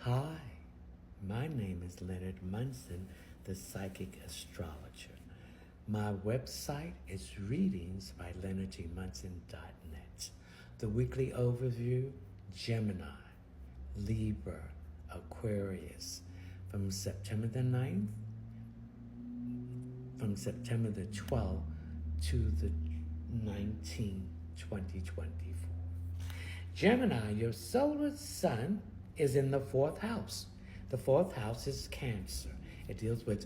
Hi, my name is Leonard Munson, the Psychic Astrologer. My website is readingsbyleonardgmunson.net. The weekly overview, Gemini, Libra, Aquarius, from September the 9th, from September the 12th to the 19th, 2024. Gemini, your solar sun is in the fourth house. The fourth house is Cancer. It deals with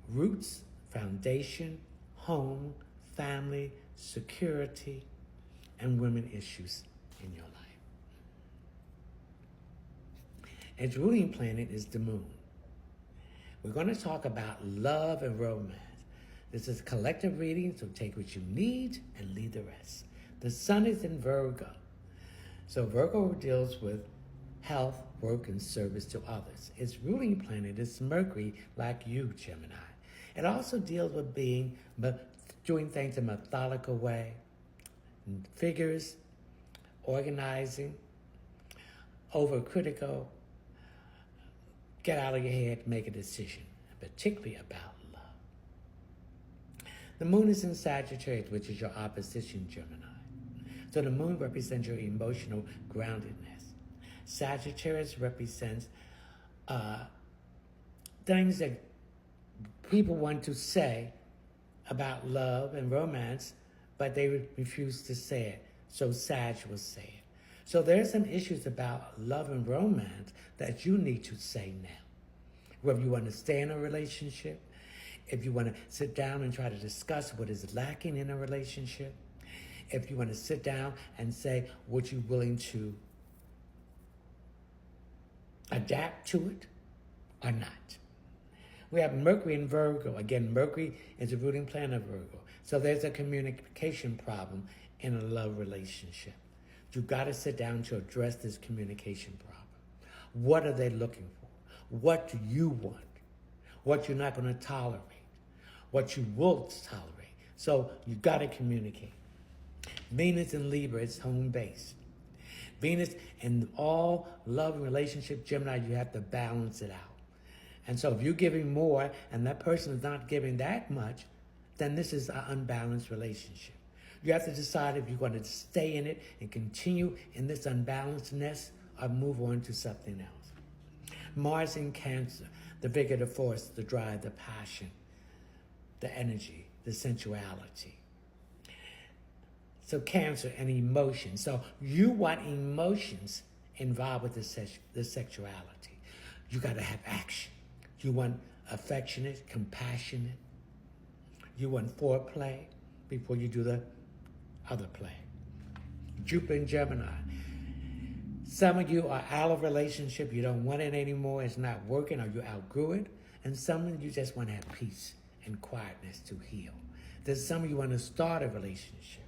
roots, foundation, home, family, security, and women issues in your life. Its ruling planet is the moon. We're going to talk about love and romance. This is a collective reading, so take what you need and leave the rest. The sun is in Virgo. So Virgo deals with health, work, and service to others. Its ruling planet is Mercury, like you, Gemini. It also deals with doing things in a methodical way, figures, organizing, overcritical, get out of your head, make a decision, particularly about love. The moon is in Sagittarius, which is your opposition, Gemini. So the moon represents your emotional groundedness. Sagittarius represents things that people want to say about love and romance, but they refuse to say it. So Sag will say it. So there's some issues about love and romance that you need to say now. Whether you want to stay in a relationship, if you want to sit down and try to discuss what is lacking in a relationship, if you want to sit down and say what you're willing to adapt to it or not. We have Mercury in Virgo. Again, Mercury is a ruling planet of Virgo. So there's a communication problem in a love relationship. You've got to sit down to address this communication problem. What are they looking for? What do you want? What you're not going to tolerate? What you will tolerate? So you've got to communicate. Venus in Libra is home base. Venus in all love and relationship, Gemini, you have to balance it out. And so if you're giving more and that person is not giving that much, then this is an unbalanced relationship. You have to decide if you're going to stay in it and continue in this unbalancedness or move on to something else. Mars in Cancer, the vigor, the force, the drive, the passion, the energy, the sensuality. So Cancer and emotion. So you want emotions involved with the sexuality. You got to have action. You want affectionate, compassionate. You want foreplay before you do the other play. Jupiter and Gemini. Some of you are out of relationship. You don't want it anymore. It's not working or you outgrew it. And some of you just want to have peace and quietness to heal. There's some of you want to start a relationship.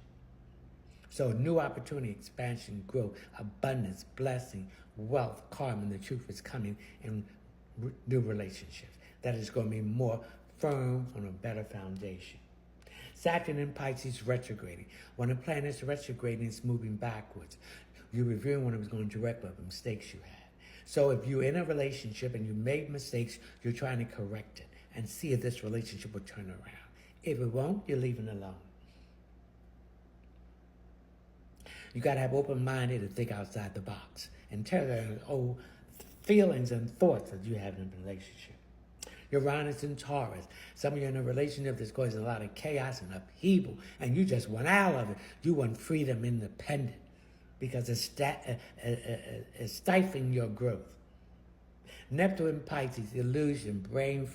So new opportunity, expansion, growth, abundance, blessing, wealth, karma, and the truth is coming in new relationships. That is going to be more firm on a better foundation. Saturn in Pisces retrograding. When a planet is retrograding, it's moving backwards. You're reviewing when it was going direct, but the mistakes you had. So if you're in a relationship and you made mistakes, you're trying to correct it and see if this relationship will turn around. If it won't, you're leaving it alone. You got to have open-minded to think outside the box and tell the old feelings and thoughts that you have in a relationship. Uranus and Taurus. Some of you are in a relationship that's causing a lot of chaos and upheaval, and you just want out of it. You want freedom, independent, because it's stifling your growth. Neptune and Pisces, illusion, brain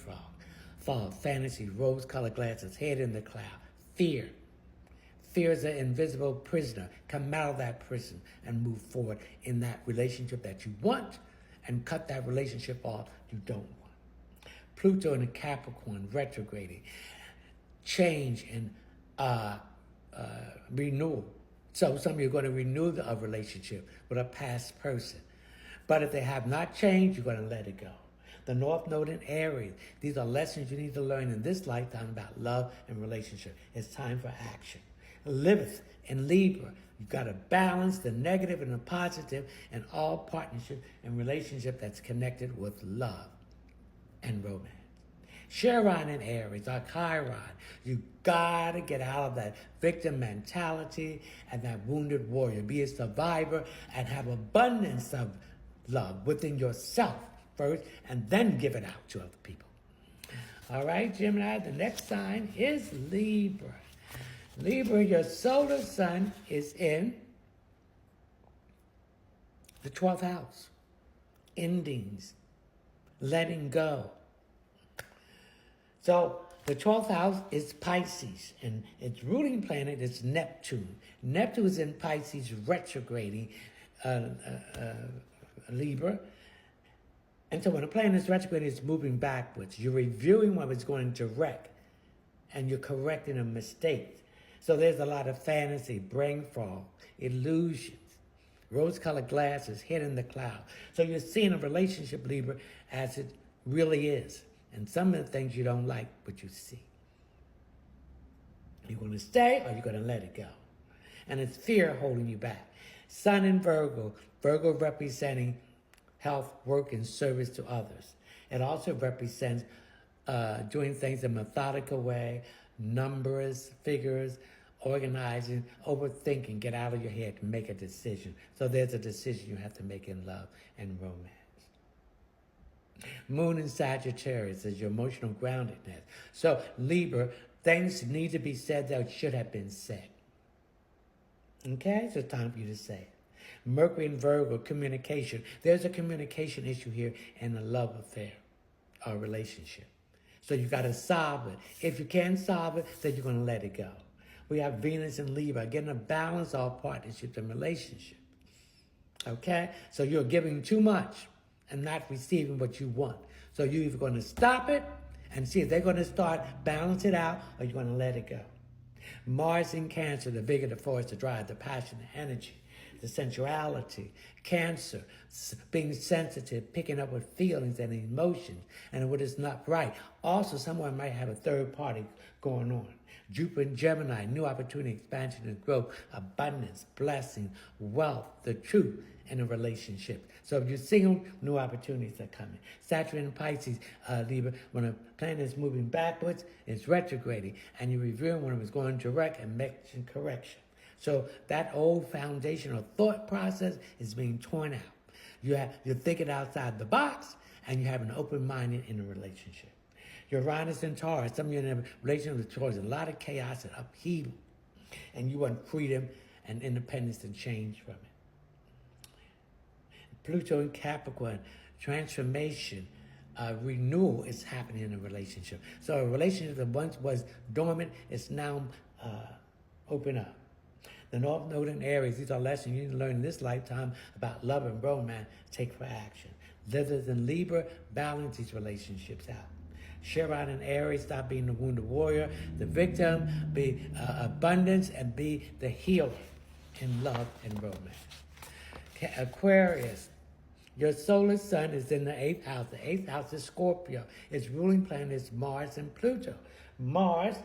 fog, fantasy, rose-colored glasses, head in the cloud, fear. Fear is an invisible prisoner. Come out of that prison and move forward in that relationship that you want and cut that relationship off you don't want. Pluto in a Capricorn, retrograding. Change and renewal. So some of you are going to renew the relationship with a past person. But if they have not changed, you're going to let it go. The North Node in Aries. These are lessons you need to learn in this lifetime about love and relationship. It's time for action. liveth in Libra. You've got to balance the negative and the positive in all partnership and relationship that's connected with love and romance. Chiron in Aries, or Chiron, you gotta get out of that victim mentality and that wounded warrior. Be a survivor and have abundance of love within yourself first, and then give it out to other people. All right, Gemini, the next sign is Libra. Libra, your solar sun is in the 12th house. Endings, letting go. So the 12th house is Pisces, and its ruling planet is Neptune. Neptune is in Pisces, retrograding Libra. And so when a planet is retrograding, it's moving backwards. You're reviewing what was going direct, and you're correcting a mistake. So there's a lot of fantasy, brain fog, illusions, rose-colored glasses hidden in the cloud. So you're seeing a relationship, Libra, as it really is. And some of the things you don't like, but you see. You're going to stay or you're going to let it go. And it's fear holding you back. Sun in Virgo. Virgo representing health, work, and service to others. It also represents doing things in a methodical way, numbers, figures, organizing, overthinking, get out of your head and make a decision. So there's a decision you have to make in love and romance. Moon in Sagittarius is your emotional groundedness. So Libra, things need to be said that should have been said. Okay, so it's time for you to say it. Mercury in Virgo, communication. There's a communication issue here in a love affair or relationship. So you got to solve it. If you can't solve it, then you're going to let it go. We have Venus in Libra, getting a balance all partnerships and relationships. Okay? So you're giving too much and not receiving what you want. So you're either going to stop it and see if they're going to start balance it out, or you're going to let it go. Mars in Cancer, the vigor, the force, the drive, the passion, the energy, the sensuality. Cancer, being sensitive, picking up with feelings and emotions and what is not right. Also, someone might have a third party going on. Jupiter in Gemini, new opportunity, expansion and growth, abundance, blessing, wealth, the truth in a relationship. So if you're single, new opportunities are coming. Saturn in Pisces, Libra, when a planet is moving backwards, it's retrograding, and you're reviewing when it was going direct and making correction. So that old foundational thought process is being torn out. You're thinking outside the box, and you have an open mind in a relationship. Uranus and Taurus, some of you in a relationship with Taurus, a lot of chaos and upheaval, and you want freedom and independence and change from it. Pluto in Capricorn, transformation, renewal is happening in a relationship. So a relationship that once was dormant is now open up. The North Node in Aries, these are lessons you need to learn in this lifetime about love and romance. Take for action. Lizards in Libra, balance these relationships out. Chiron in Aries, stop being the wounded warrior, the victim, be abundance, and be the healer in love and romance. Aquarius, your solar sun is in the 8th house. The 8th house is Scorpio. Its ruling planet is Mars and Pluto. Mars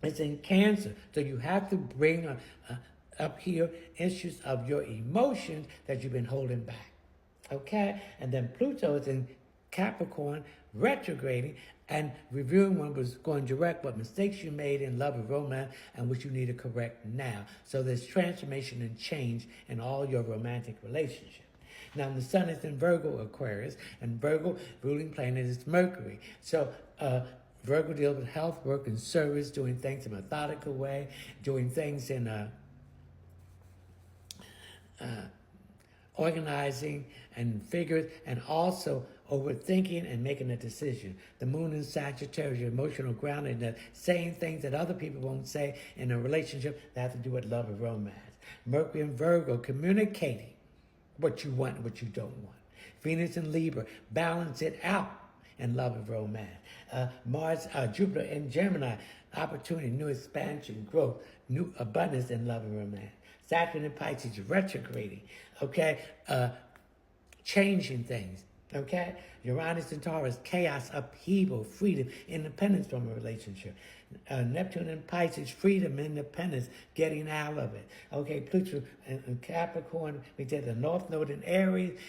is in Cancer, so you have to bring up here issues of your emotions that you've been holding back. Okay? And then Pluto is in Capricorn, retrograding, and reviewing what was going direct, what mistakes you made in love and romance, and what you need to correct now. So there's transformation and change in all your romantic relationships. Now, the sun is in Virgo, Aquarius, and Virgo ruling planet is Mercury. So Virgo deals with health, work, and service, doing things in a methodical way, doing things in a organizing and figures, and also overthinking and making a decision. The moon in Sagittarius, your emotional groundedness, saying things that other people won't say in a relationship that have to do with love and romance. Mercury in Virgo, communicating what you want and what you don't want. Venus in Libra, balance it out in love and romance. Jupiter in Gemini, opportunity, new expansion, growth, new abundance in love and romance. Saturn in Pisces, retrograding, okay? Changing things, Okay? Uranus and Taurus, chaos, upheaval, freedom, independence from a relationship. Neptune and Pisces, freedom, independence, getting out of it. Okay, Pluto and Capricorn, we did the North Node in Aries,